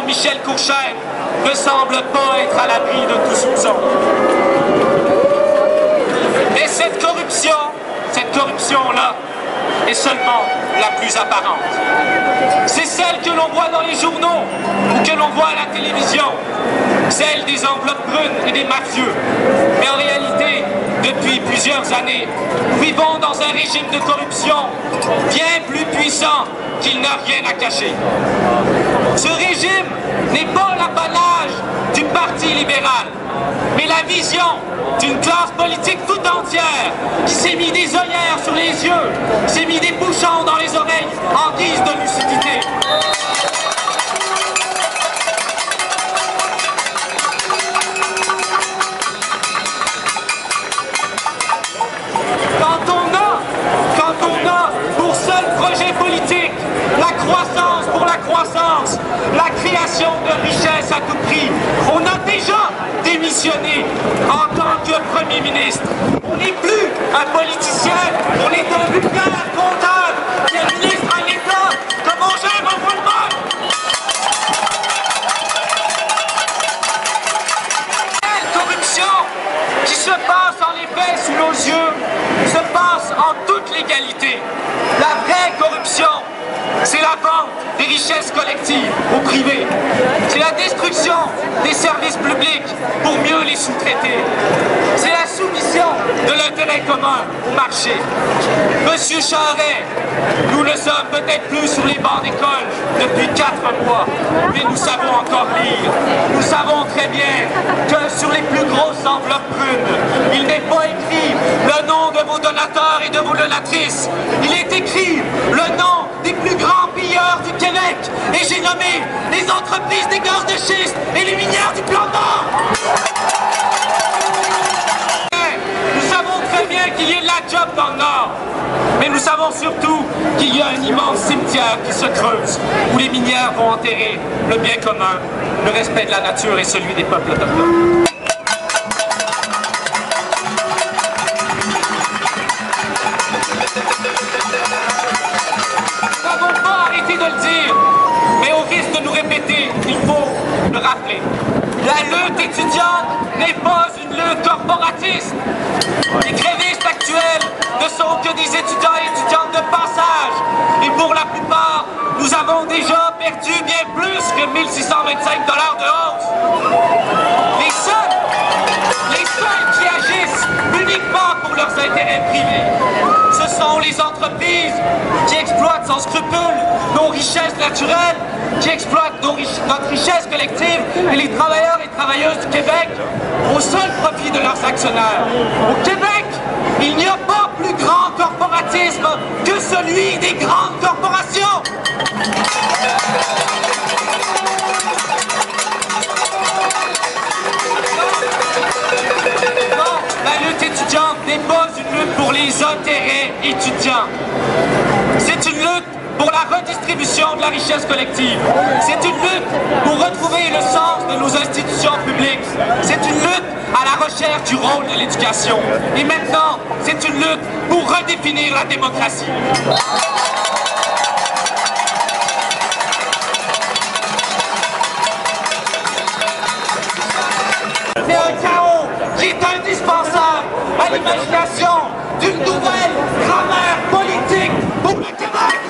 Michel Courchesne ne semble pas être à l'abri de tout soupçon. Mais cette corruption-là est seulement la plus apparente. C'est celle que l'on voit dans les journaux ou que l'on voit à la télévision, celle des enveloppes brunes et des mafieux. Mais en réalité, depuis plusieurs années, nous vivons dans un régime de corruption bien plus puissant qu'il n'a rien à cacher. Ce régime n'est pas l'apanage du Parti libéral, mais la vision d'une classe politique tout entière qui s'est mis des œillères sur les yeux, s'est mis des bouchons dans les oreilles en guise de lucidité. Quand on a pour seul projet politique la croissance pour la croissance, la création de richesses à tout prix, on a déjà démissionné en tant que Premier ministre. On n'est plus un politicien, on est un vulgaire comptable qui administre un État comme on gère un roulement. Quelle corruption qui se passe en effet sous nos yeux se passe en toute légalité. La vraie corruption, c'est la vente des richesses collectives au privé. C'est la destruction des services publics pour mieux les sous-traiter. C'est la soumission de l'intérêt commun au marché. Monsieur Charest, nous ne sommes peut-être plus sur les bancs d'école depuis 4 mois, mais nous savons encore lire. Nous savons très bien que sur les plus grosses enveloppes brunes, il n'est pas écrit le nom de vos donateurs et de vos donatrices. Il est écrit le nom des plus grands pilleurs du Québec. Et j'ai nommé les entreprises des gaz de schiste et les minières du Plan Nord. Nous savons très bien qu'il y a de la job dans le Nord. Mais nous savons surtout qu'il y a un immense cimetière qui se creuse, où les minières vont enterrer le bien commun, le respect de la nature et celui des peuples autochtones. Nous n'avons pas arrêté de le dire, mais au risque de nous répéter, il faut le rappeler. La lutte étudiante n'est pas une lutte corporatiste. Les grévistes actuels ne sont que des étudiants et étudiantes de passage. Et pour la plupart, nous avons déjà perdu bien plus que 1 625 $ de hausse. Les seuls qui agissent uniquement pour leurs intérêts privés, ce sont les entreprises qui exploitent sans scrupule nos richesses naturelles, qui exploitent notre richesse collective et les travailleurs et travailleuses du Québec au seul profit de leurs actionnaires. Au Québec, il n'y a pas plus grand corporatisme que celui des grandes corporations. Non, la lutte étudiante n'est pas une lutte pour les intérêts étudiants. C'est une lutte pour la redistribution de la richesse collective. C'est une lutte pour retrouver le sens de nos institutions publiques. C'est une lutte à la recherche du rôle de l'éducation. Et maintenant, c'est une lutte pour redéfinir la démocratie. C'est un chaos qui est indispensable à l'imagination d'une nouvelle grammaire politique pour le Québec.